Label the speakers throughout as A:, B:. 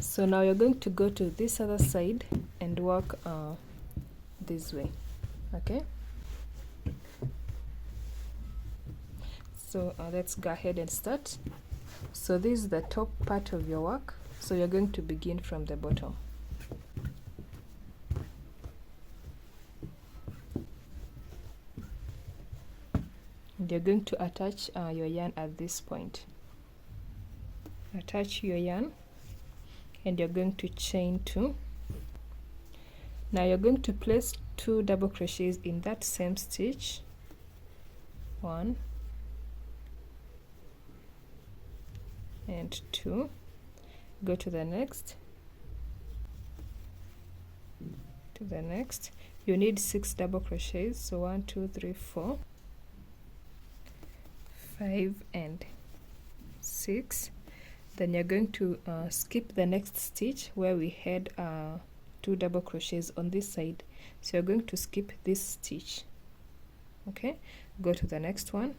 A: So now you're going to go to this other side and work this way. Okay, so let's go ahead and start. So this is the top part of your work, so you're going to begin from the bottom. And you're going to attach your yarn at this point. Attach your yarn and you're going to chain 2. Now you're going to place 2 double crochets in that same stitch. 1 and 2. Go to the next, you need 6 double crochets, so 1 2 3 4 5 and 6. Then you're going to skip the next stitch where we had 2 double crochets on this side, so you're going to skip this stitch. Okay, go to the next one,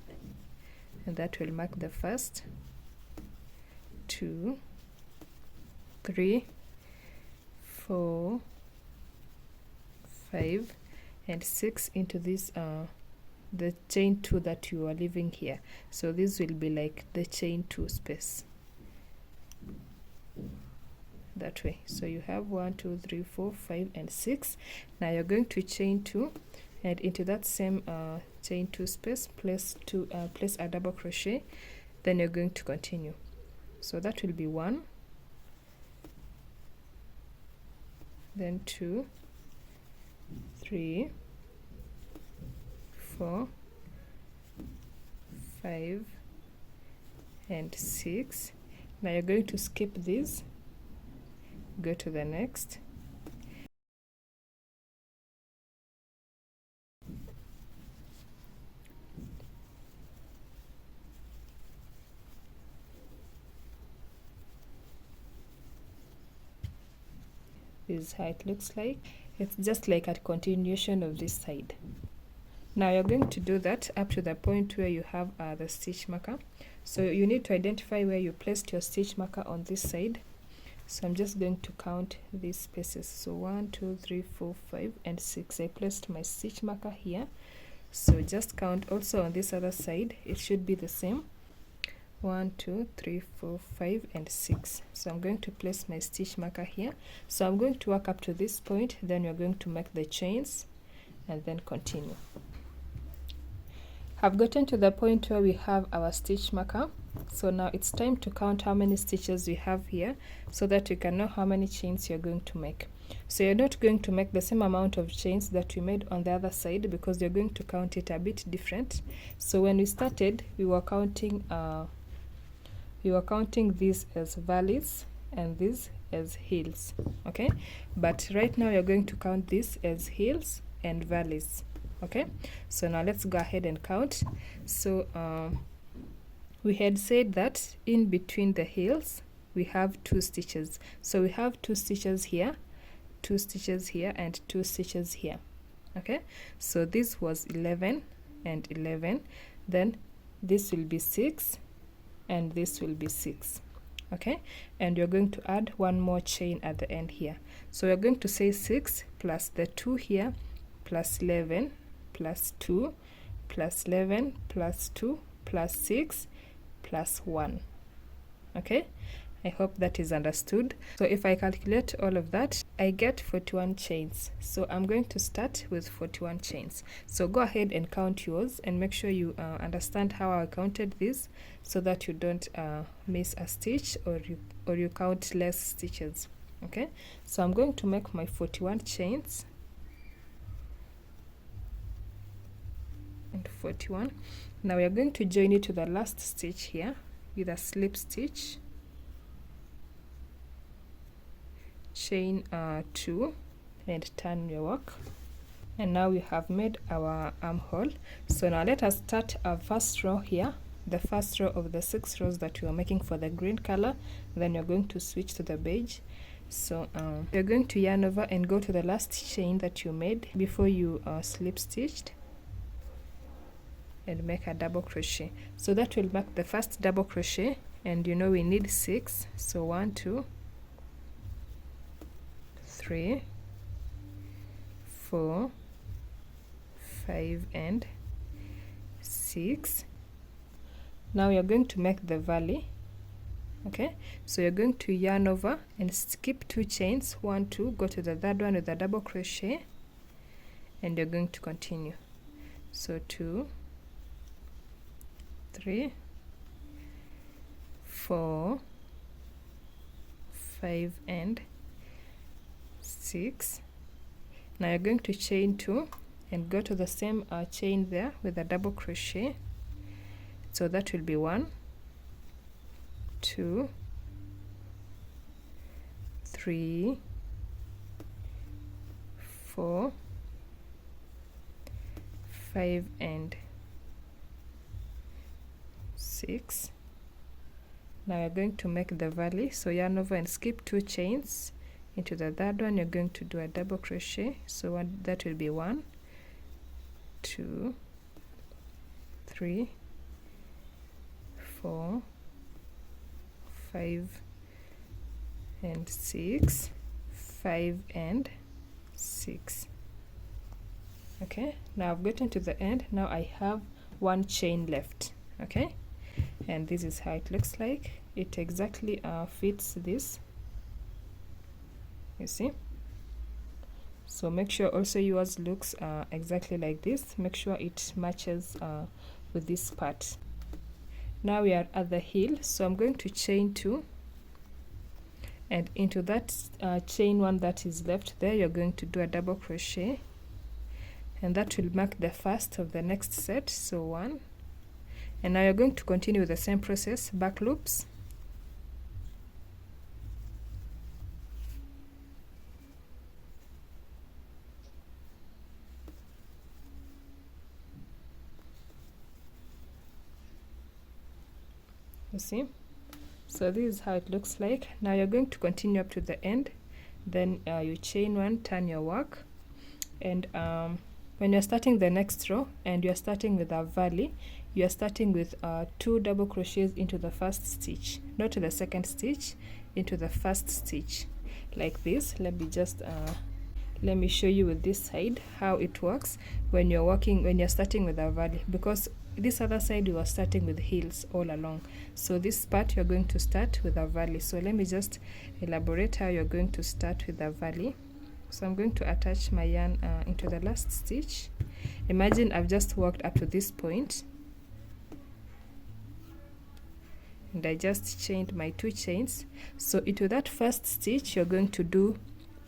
A: and that will mark the first, 2 3 4 5 and 6 into this the chain 2 that you are leaving here. So this will be like the chain 2 space that way. So you have 1 2 3 4 5 and 6. Now you're going to chain 2, and into that same chain 2 space place a double crochet. Then you're going to continue. So that will be 1, then 2 3 4 5 and 6. Now you're going to skip this, go to the next, this is how it looks like. It's just like a continuation of this side. Now you're going to do that up to the point where you have the stitch marker. So you need to identify where you placed your stitch marker on this side. So I'm just going to count these spaces. So 1 2 3 4 5 and 6. I placed my stitch marker here. So just count also on this other side. It should be the same. 1 2 3 4 5 and 6. So I'm going to place my stitch marker here. So I'm going to work up to this point, then you're going to make the chains and then continue. I've gotten to the point where we have our stitch marker. So now it's time to count how many stitches we have here, so that you can know how many chains you're going to make. So you're not going to make the same amount of chains that we made on the other side, because you're going to count it a bit different. So when we started, we were counting these as valleys and these as hills. Okay, but right now you're going to count this as hills and valleys. Okay, so now let's go ahead and count. So we had said that in between the hills we have 2 stitches. So we have 2 stitches here, 2 stitches here, and 2 stitches here. Okay, so this was 11 and 11. Then this will be 6 and this will be 6. Okay, and you're going to add 1 more chain at the end here. So we're going to say 6 plus the 2 here plus 11 plus 2 plus 11 plus 2 plus 6 plus 1. Okay, I hope that is understood. So if I calculate all of that, I get 41 chains. So I'm going to start with 41 chains. So go ahead and count yours and make sure you understand how I counted this, so that you don't miss a stitch or you count less stitches. Okay, so I'm going to make my 41 chains. And 41. Now we are going to join it to the last stitch here with a slip stitch, chain 2, and turn your work. And now we have made our armhole. So now let us start our first row here, the first row of the 6 rows that we are making for the green color. Then you're going to switch to the beige. So you're going to yarn over and go to the last chain that you made before you slip stitched, and make a double crochet. So that will mark the first double crochet, and you know we need 6. So 1 2 3, 4, 5 and 6. Now you're going to make the valley. Okay, so you're going to yarn over and skip 2 chains, 1, 2, go to the third one with a double crochet, and you're going to continue. So 2, 3, 4, 5 and 6. Now you're going to chain 2 and go to the same chain there with a double crochet. So that will be 1, 2, 3, 4, 5 and 6. Now you're going to make the valley, so yarn over and skip 2 chains. Into the third one you're going to do a double crochet, so that will be 1, 2, 3, 4, 5 and 6, 5 and 6. Okay, now I've gotten to the end. Now I have 1 chain left. Okay, and this is how it looks like. It exactly fits this, you see. So make sure also yours looks exactly like this. Make sure it matches with this part. Now we are at the heel, so I'm going to chain 2, and into that chain 1 that is left there you're going to do a double crochet, and that will mark the first of the next set. So 1, and now you're going to continue with the same process, back loops, you see. So this is how it looks like. Now you're going to continue up to the end, then you chain 1, turn your work, and when you're starting the next row and you're starting with a valley, you're starting with 2 double crochets into the first stitch, not to the second stitch, into the first stitch, like this. Let me show you with this side how it works when you're starting with a valley, because this other side you are starting with heels all along. So this part you're going to start with a valley. So let me just elaborate how you're going to start with a valley. So I'm going to attach my yarn into the last stitch. Imagine I've just worked up to this point, and I just chained my 2 chains. So into that first stitch you're going to do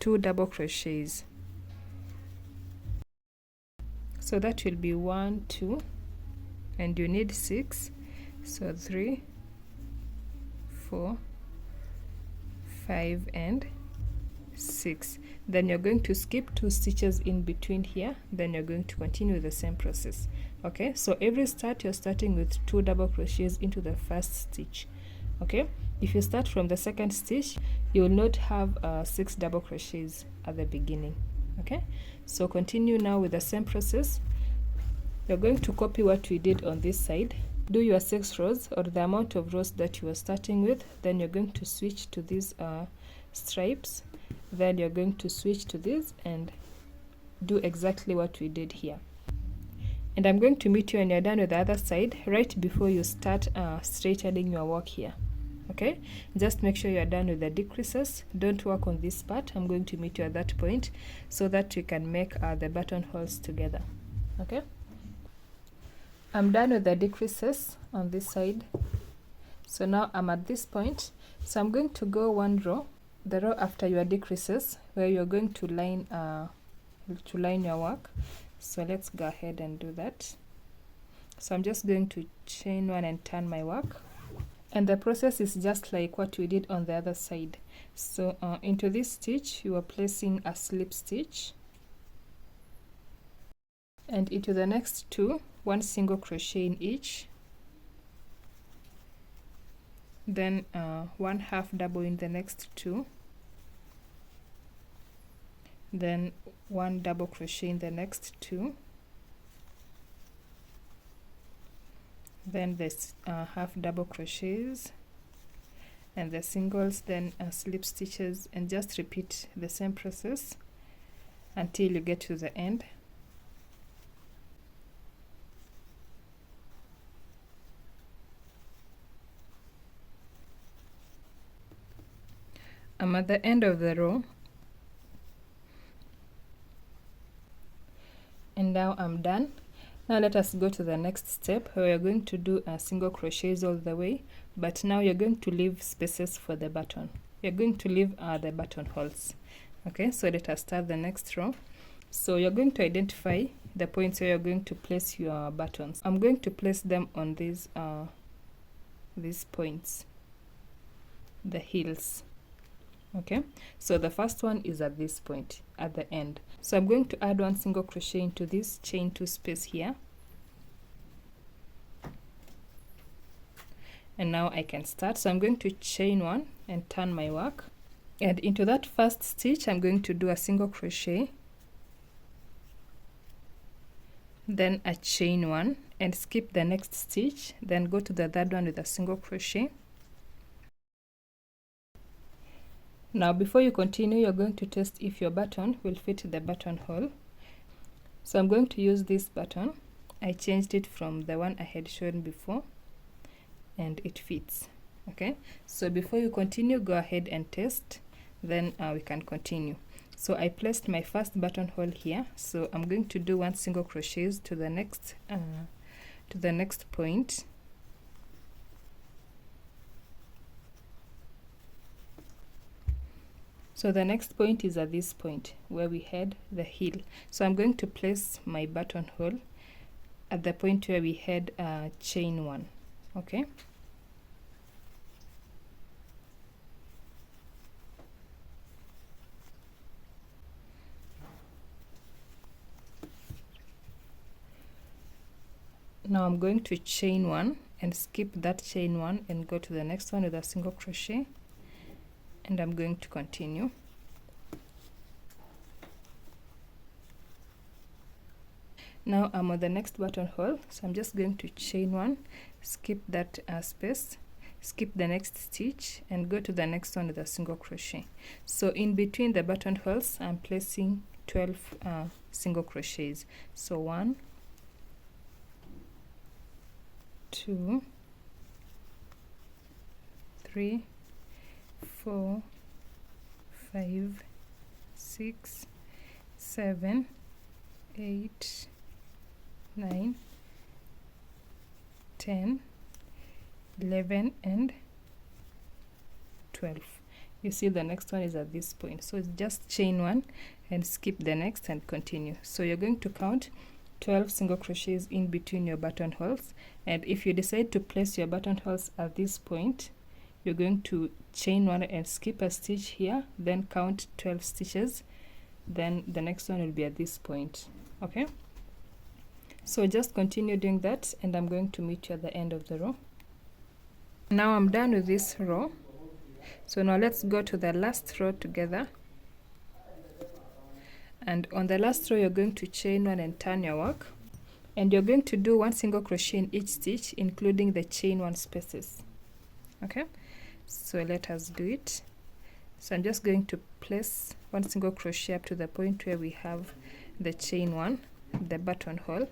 A: 2 double crochets. So that will be 1, 2, and you need 6. So 3, 4, 5 and 6. Then you're going to skip 2 stitches in between here, then you're going to continue the same process. Okay, so every start you're starting with 2 double crochets into the first stitch. Okay, if you start from the second stitch you will not have 6 double crochets at the beginning. Okay, so continue now with the same process. You're going to copy what we did on this side, do your 6 rows or the amount of rows that you are starting with, then you're going to switch to these stripes, then you're going to switch to this and do exactly what we did here. And I'm going to meet you when you're done with the other side, right before you start straightening your work here. Okay, just make sure you're done with the decreases. Don't work on this part. I'm going to meet you at that point so that we can make the buttonholes together. Okay, I'm done with the decreases on this side. So now I'm at this point, so I'm going to go 1 row, the row after your decreases, where you're going to line your work. So let's go ahead and do that. So I'm just going to chain 1 and turn my work, and the process is just like what we did on the other side. So into this stitch you are placing a slip stitch, and into the next 2, 1 single crochet in each, then 1 half double in the next 2, then 1 double crochet in the next 2, then this half double crochets, and the singles, then slip stitches, and just repeat the same process until you get to the end. I'm at the end of the row, and now I'm done. Now let us go to the next step, where you're going to do a single crochets all the way, but now you're going to leave spaces for the button. You're going to leave the buttonholes. Okay, so let us start the next row. So you're going to identify the points where you're going to place your buttons. I'm going to place them on these points, the heels. Okay, so the first one is at this point at the end. So I'm going to add one single crochet into this chain 2 space here, and now I can start. So I'm going to chain 1 and turn my work, and into that first stitch I'm going to do a single crochet, then a chain 1 and skip the next stitch, then go to the third one with a single crochet. Now before you continue, you're going to test if your button will fit the buttonhole. So I'm going to use this button. I changed it from the one I had shown before, and it fits. Okay, so before you continue, go ahead and test, then we can continue. So I placed my first buttonhole here, so I'm going to do one single crochet to the next point. So the next point is at this point where we had the heel. So I'm going to place my buttonhole at the point where we had chain 1. Okay. Now I'm going to chain 1 and skip that chain 1 and go to the next one with a single crochet, and I'm going to continue. Now I'm on the next buttonhole, so I'm just going to chain 1, skip that space, skip the next stitch, and go to the next one with a single crochet. So in between the buttonholes I'm placing 12 single crochets. So 1, 2, 3, 4, 5, 6, 7, 8, 9, 10, 11, and 12. You see the next one is at this point, so it's just chain 1 and skip the next and continue. So you're going to count 12 single crochets in between your buttonholes, and if you decide to place your buttonholes at this point, you're going to chain 1 and skip a stitch here, then count 12 stitches, then the next one will be at this point. Okay, so just continue doing that, and I'm going to meet you at the end of the row. Now I'm done with this row, so now let's go to the last row together. And on the last row you're going to chain 1 and turn your work, and you're going to do one single crochet in each stitch, including the chain 1 spaces. Okay, so let us do it. So I'm just going to place one single crochet up to the point where we have the chain 1, the buttonhole.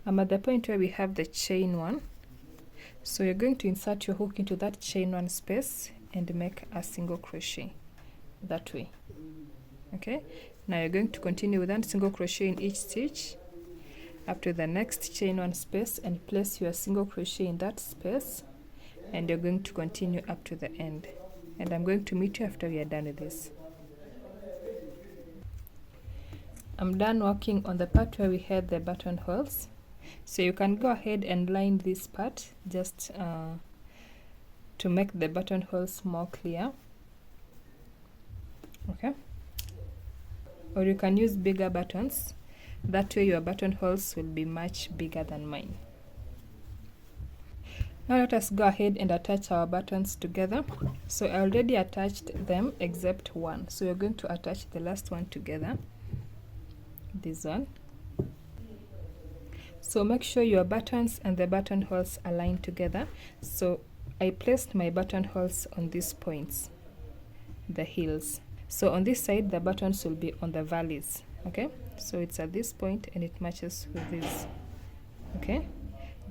A: I'm at the point where we have the chain 1, so you're going to insert your hook into that chain 1 space and make a single crochet that way. Okay, now you're going to continue with one single crochet in each stitch up to the next chain 1 space and place your single crochet in that space, and you're going to continue up to the end, and I'm going to meet you after we are done with this. I'm done working on the part where we had the buttonholes. So you can go ahead and line this part just to make the buttonholes more clear. Okay, or you can use bigger buttons, that way your buttonholes will be much bigger than mine. Now let us go ahead and attach our buttons together. So I already attached them except one, so we're going to attach the last one together, this one. So make sure your buttons and the buttonholes align together. So I placed my buttonholes on these points, the heels. So on this side the buttons will be on the valleys, okay? So it's at this point and it matches with this, okay?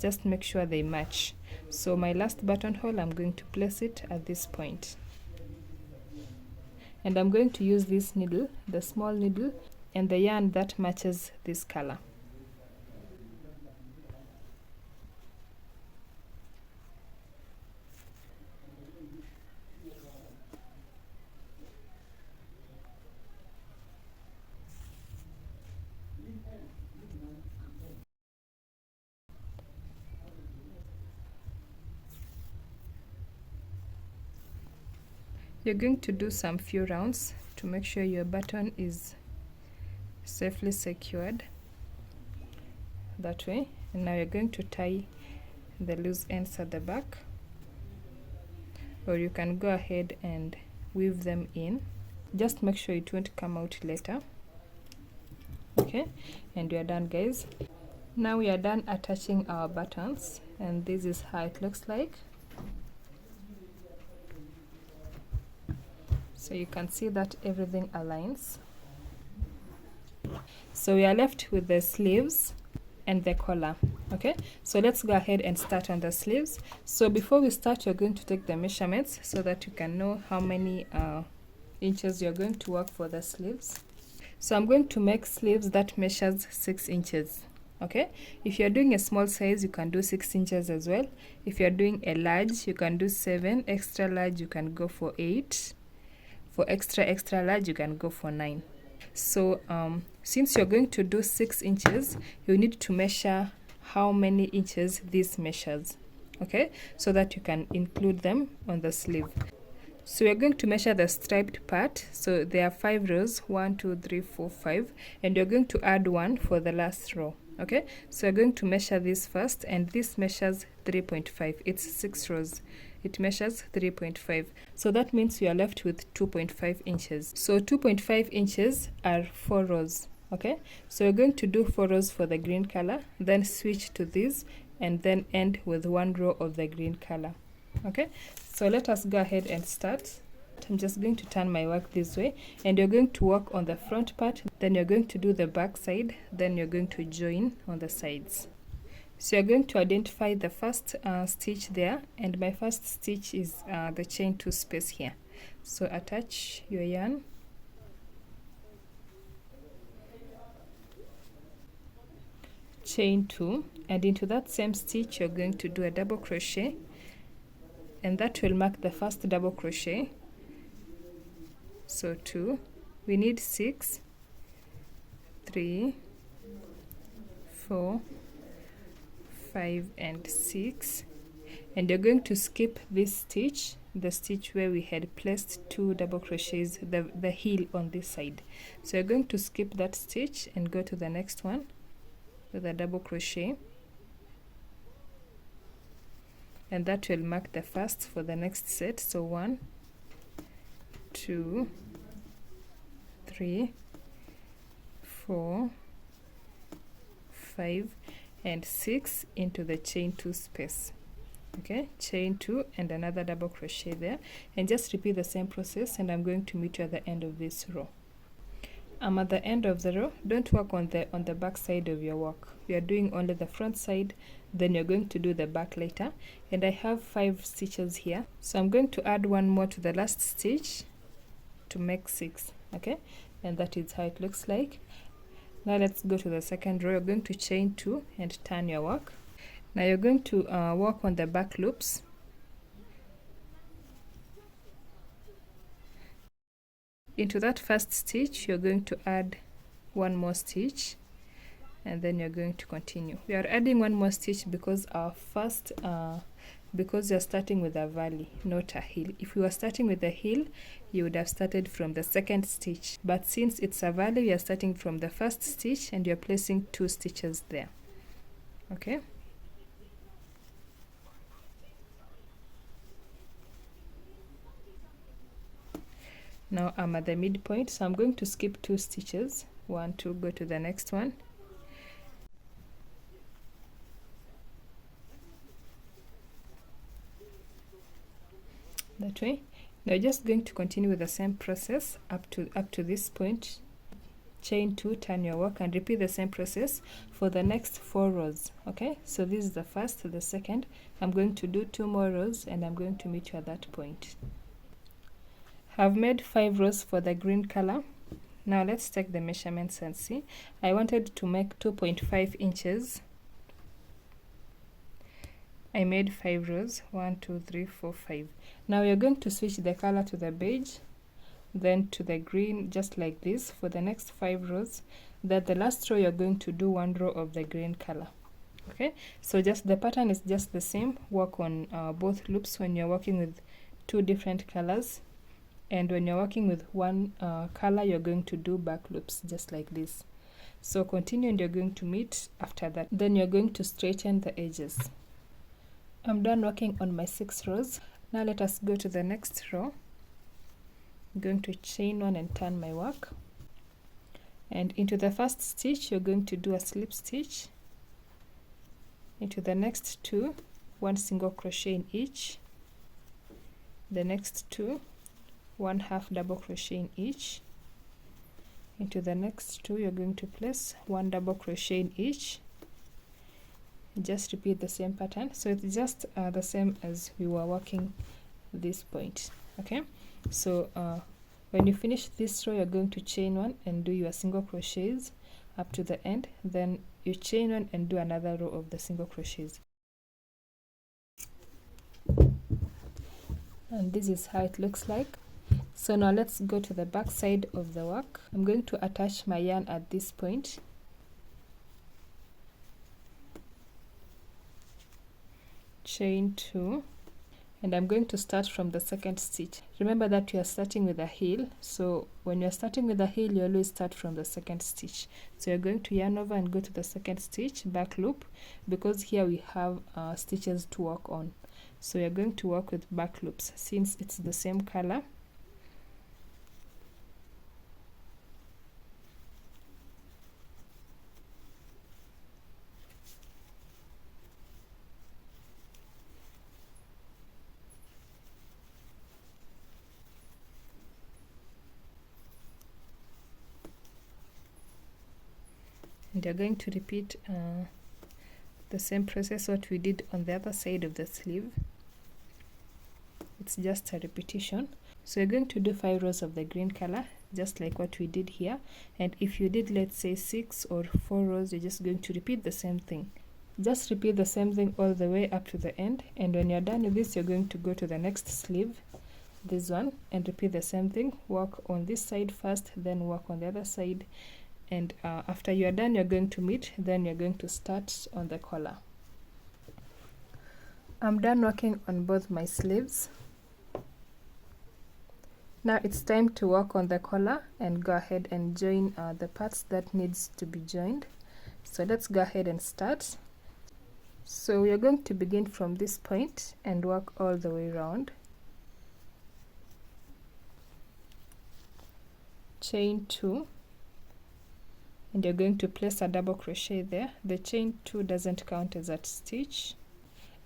A: Just make sure they match. So my last buttonhole, I'm going to place it at this point. And I'm going to use this needle, the small needle, and the yarn that matches this color. You're going to do some few rounds to make sure your button is safely secured that way. And now you're going to tie the loose ends at the back, or you can go ahead and weave them in. Just make sure it won't come out later, okay? And we are done, guys. Now we are done attaching our buttons, and this is how it looks like. So you can see that everything aligns. So we are left with the sleeves and the collar, okay? So let's go ahead and start on the sleeves. So before we start, you're going to take the measurements so that you can know how many inches you're going to work for the sleeves. So I'm going to make sleeves that measures 6 inches, okay? If you're doing a small size, you can do 6 inches as well. If you're doing a large, you can do 7. Extra large, you can go for 8. For extra large, you can go for 9. So since you're going to do 6 inches, you need to measure how many inches this measures, okay? So that you can include them on the sleeve. So we're going to measure the striped part. So there are 5 rows, 1, 2, 3, 4, 5, and you're going to add 1 for the last row, okay? So we're going to measure this first, and this measures 3.5. It's 6 rows. It measures 3.5. So that means we are left with 2.5 inches. So 2.5 inches are 4 rows, okay? So we're going to do 4 rows for the green color, then switch to this, and then end with 1 row of the green color, okay? So let us go ahead and start. I'm just going to turn my work this way, and you're going to work on the front part, then you're going to do the back side, then you're going to join on the sides. So you're going to identify the first stitch there, and my first stitch is the chain 2 space here. So attach your yarn, chain 2, and into that same stitch you're going to do a double crochet, and that will mark the first double crochet. So 2, we need 6, 3, 4, 5, and 6, and you're going to skip this stitch, the stitch where we had placed 2 double crochets, the heel on this side. So you're going to skip that stitch and go to the next one with a double crochet, and that will mark the first for the next set. So 1, 2, 3, 4, 5, and 6 into the chain 2 space, okay? Chain 2 and another double crochet there, and just repeat the same process, and I'm going to meet you at the end of this row. I'm at the end of the row. Don't work on the back side of your work. We are doing only the front side, then you're going to do the back later. And I have 5 stitches here, so I'm going to add 1 more to the last stitch to make 6, okay? And that is how it looks like. Now let's go to the second row. You're going to chain 2 and turn your work. Now you're going to work on the back loops. Into that first stitch, you're going to add 1 more stitch, and then you're going to continue. We are adding 1 more stitch because our first, because you're starting with a valley, not a heel. If you were starting with a heel, you would have started from the second stitch. But since it's a valley, we are starting from the first stitch, and you're placing 2 stitches there, okay? Now I'm at the midpoint, so I'm going to skip 2 stitches, 1 2, go to the next one, that way. Now just going to continue with the same process up to this point. Chain 2, turn your work, and repeat the same process for the next 4 rows. Okay, so this is the first, the second. I'm going to do 2 more rows, and I'm going to meet you at that point. I've made 5 rows for the green color. Now let's take the measurements and see. I wanted to make 2.5 inches. I made 5 rows, 1 2 3 4 5. Now you're going to switch the color to the beige, then to the green, just like this for the next 5 rows. That the last row you're going to do 1 row of the green color. Okay, so just the pattern is just the same. Work on both loops when you're working with 2 different colors, and when you're working with one color you're going to do back loops just like this. So continue, and you're going to meet after that. Then you're going to straighten the edges. I'm done working on my 6 rows. Now let us go to the next row. I'm going to chain 1 and turn my work, and into the first stitch you're going to do a slip stitch. Into the next 2, 1 single crochet in each. The next 2, 1 half double crochet in each. Into the next 2 you're going to place 1 double crochet in each. Just repeat the same pattern, so it's just the same as we were working this point. Okay, so when you finish this row you're going to chain 1 and do your single crochets up to the end. Then you chain 1 and do another row of the single crochets, and this is how it looks like. So now let's go to the back side of the work. I'm going to attach my yarn at this point. Chain 2, and I'm going to start from the second stitch. Remember that you are starting with a heel, so when you're starting with a heel you always start from the second stitch. So you're going to yarn over and go to the second stitch, back loop, because here we have stitches to work on. So you're going to work with back loops since it's the same color. And you're going to repeat the same process what we did on the other side of the sleeve. It's just a repetition. So you're going to do 5 rows of the green color just like what we did here, and if you did, let's say 6 or 4 rows, you're just going to repeat the same thing. Just repeat the same thing all the way up to the end, and when you're done with this you're going to go to the next sleeve, this one, and repeat the same thing. Work on this side first, then work on the other side, and after you are done you're going to meet, then you're going to start on the collar. I'm done working on both my sleeves. Now it's time to work on the collar and go ahead and join the parts that needs to be joined. So let's go ahead and start. So we're going to begin from this point and work all the way around. Chain 2, and you're going to place a double crochet there. The chain 2 doesn't count as a stitch.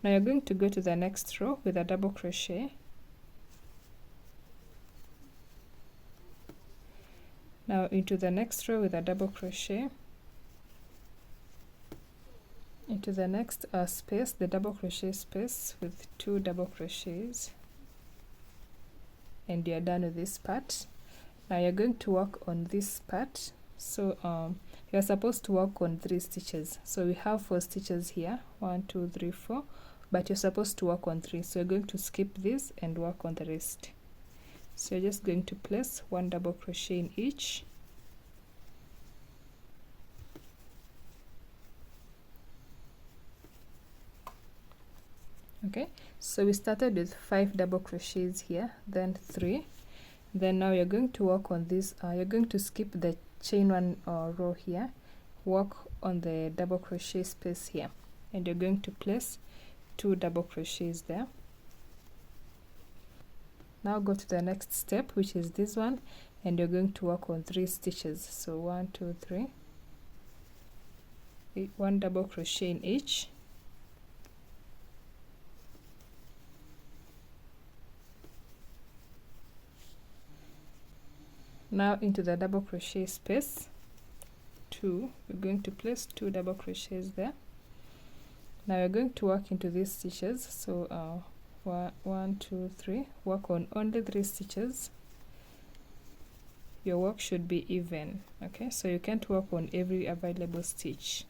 A: Now you're going to go to the next row with a double crochet. Now into the next row with a double crochet. Into the next space, the double crochet space, with 2 double crochets, and you're done with this part. Now you're going to work on this part. So you're supposed to work on 3 stitches. So we have 4 stitches here, 1 2 3 4, but you're supposed to work on 3. So you're going to skip this and work on the rest. So you're just going to place 1 double crochet in each. Okay, so we started with 5 double crochets here, then 3. Then now you're going to work on this. You're going to skip the chain 1 row here, work on the double crochet space here, and you're going to place 2 double crochets there. Now go to the next step, which is this one, and you're going to work on 3 stitches. So 1 2 3, 1 double crochet in each. Now into the double crochet space 2, we're going to place 2 double crochets there. Now you're going to work into these stitches. So 1 2 3, work on only 3 stitches. Your work should be even, okay? So you can't work on every available stitch.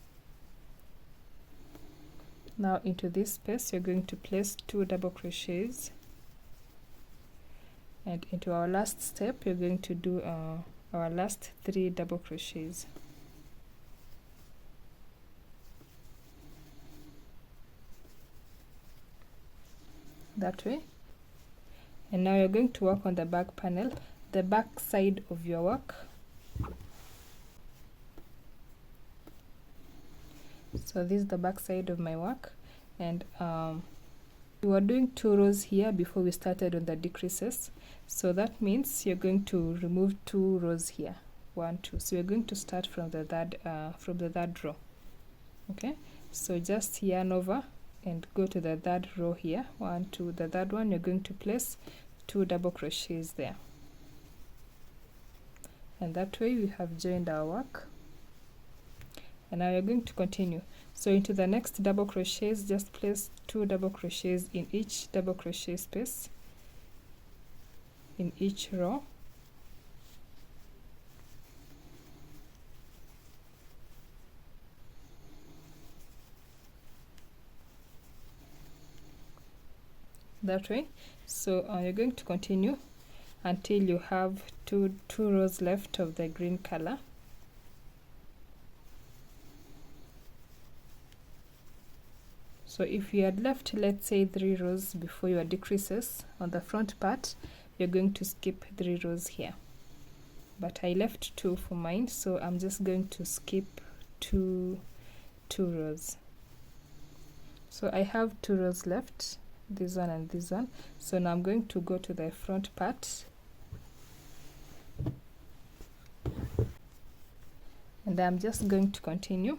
A: Now into this space you're going to place 2 double crochets, and into our last step you're going to do our last 3 double crochets. That way. And now you're going to work on the back panel, the back side of your work. So this is the back side of my work, and we were doing 2 rows here before we started on the decreases, so that means you're going to remove 2 rows here, 1 2. So you're going to start from the third row. Okay, so just yarn over and go to the 3rd row here, 1 2. The 3rd one you're going to place 2 double crochets there, and that way we have joined our work. And now you're going to continue. So into the next double crochets, just place 2 double crochets in each double crochet space in each row. That way. So you're going to continue until you have two rows left of the green color. So if you had left, let's say 3 rows before your decreases on the front part, you're going to skip 3 rows here. But I left 2 for mine, so I'm just going to skip two rows. So I have 2 rows left, this one and this one. So now I'm going to go to the front part, and I'm just going to continue.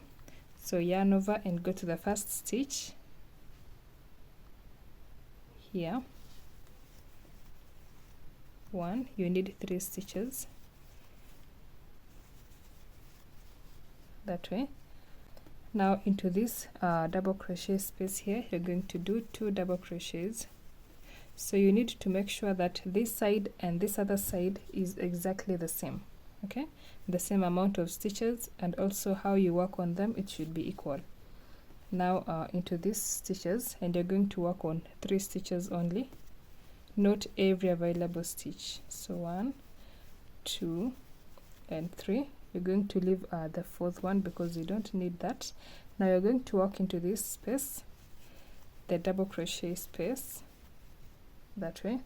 A: So yarn over and go to the first stitch here, 1. You need 3 stitches, that way. Now into this double crochet space here, you're going to do 2 double crochets. So you need to make sure that this side and this other side is exactly the same, okay? The same amount of stitches, and also how you work on them, it should be equal. Now into these stitches, and you're going to work on 3 stitches only, not every available stitch. So 1 2 and 3. You're going to leave the 4th one because you don't need that. Now you're going to work into this space, the double crochet space, that way.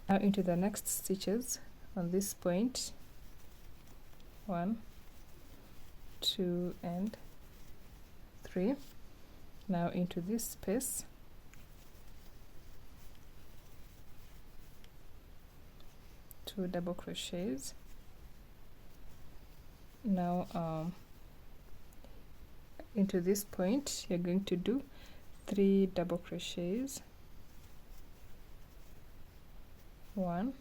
A: Now into the next stitches on this point, 1 2 and 3. Now into this space, two double crochets. Now into this point you're going to do 3 double crochets, 1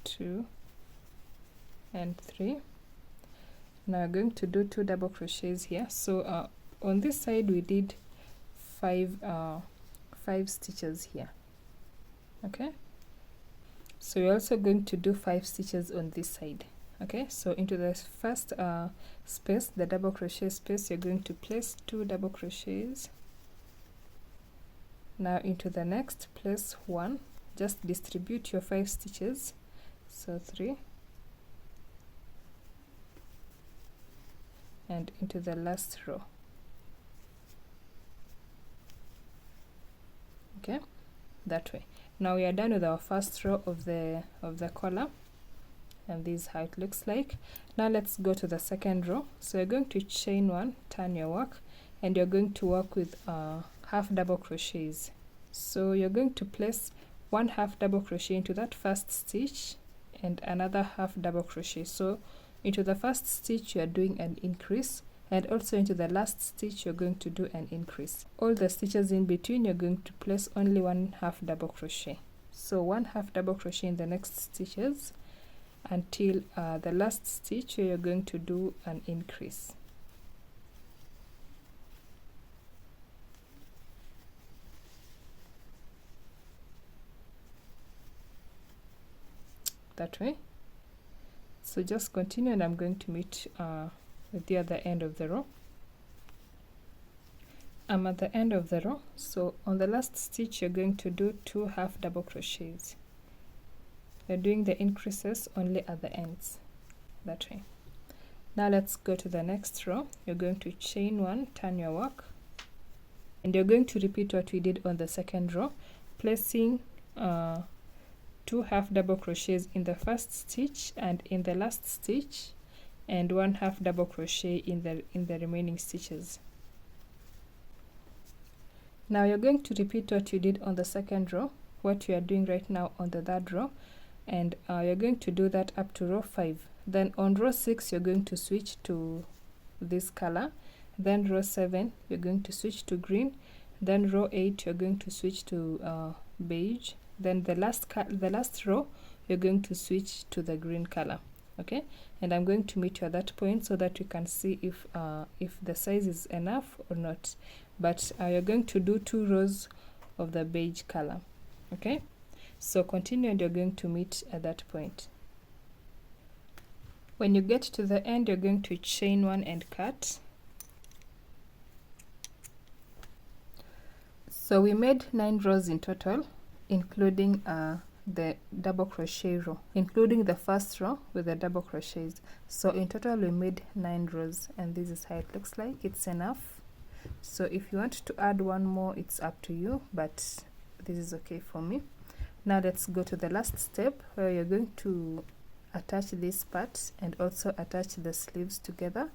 A: 2 and 3. Now I'm going to do 2 double crochets here. So on this side we did 5 stitches here, okay? So you're also going to do 5 stitches on this side, okay? So into the first space, the double crochet space, you're going to place 2 double crochets. Now into the next, place 1. Just distribute your 5 stitches, so 3, and into the last row, okay, that way. Now we are done with our first row of the collar, and this is how it looks like. Now let's go to the second row. So you're going to chain 1, turn your work, and you're going to work with half double crochets. So you're going to place one half double crochet into that first stitch and another half double crochet. So into the first stitch you are doing an increase, and also into the last stitch you're going to do an increase. All the stitches in between you're going to place only one half double crochet. So one half double crochet in the next stitches until the last stitch where you're going to do an increase. That way. So just continue, and I'm going to meet at the other end of the row. I'm at the end of the row, so on the last stitch you're going to do 2 half double crochets. You're doing the increases only at the ends, that way. Now let's go to the next row. You're going to chain 1, turn your work, and you're going to repeat what we did on the second row, placing 2 half double crochets in the first stitch and in the last stitch, and 1 half double crochet in the remaining stitches. Now you're going to repeat what you did on the second row, what you are doing right now on the third row, and you're going to do that up to row 5. Then on row 6 you're going to switch to this color, then row 7 you're going to switch to green, then row 8 you're going to switch to beige, then the last row you're going to switch to the green color. Okay, and I'm going to meet you at that point so that we can see if the size is enough or not. But you're going to do 2 rows of the beige color. Okay, so continue, and you're going to meet at that point. When you get to the end, you're going to chain 1 and cut. So we made 9 rows in total, including the double crochet row, including the first row with the double crochets. So in total we made 9 rows, and this is how it looks like. It's enough. So if you want to add one more, it's up to you, but this is okay for me. Now let's go to the last step, where you're going to attach this part and also attach the sleeves together,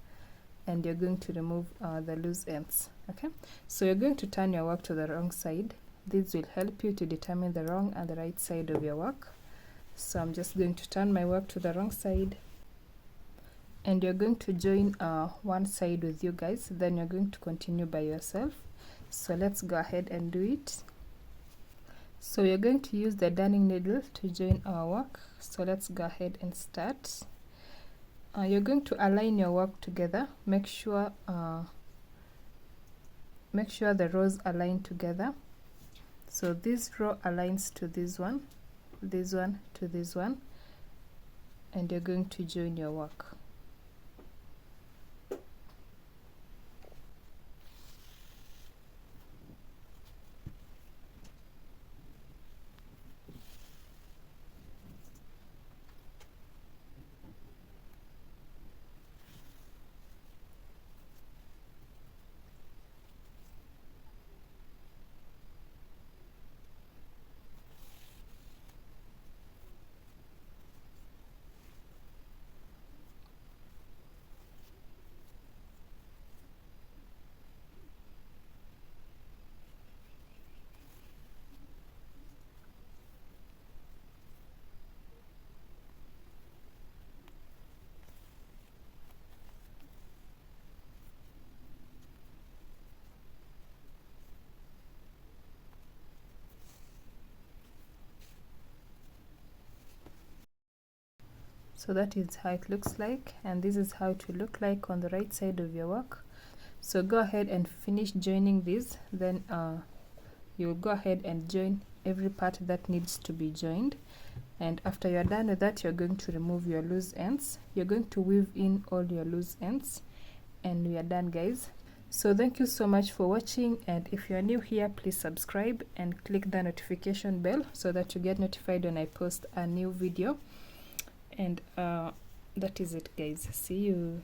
A: and you're going to remove the loose ends. Okay, so you're going to turn your work to the wrong side. This will help you to determine the wrong and the right side of your work. So I'm just going to turn my work to the wrong side, and you're going to join one side with you guys, then you're going to continue by yourself. So let's go ahead and do it. So you're going to use the darning needle to join our work. So let's go ahead and start. You're going to align your work together. Make sure the rows align together. So this row aligns to this one to this one, and you're going to join your work. So that is how it looks like, and this is how it will look like on the right side of your work. So go ahead and finish joining this, then you'll go ahead and join every part that needs to be joined, and after you're done with that, you're going to remove your loose ends. You're going to weave in all your loose ends, and we are done, guys. So thank you so much for watching, and if you are new here, please subscribe and click the notification bell so that you get notified when I post a new video. And that is it, guys. See you.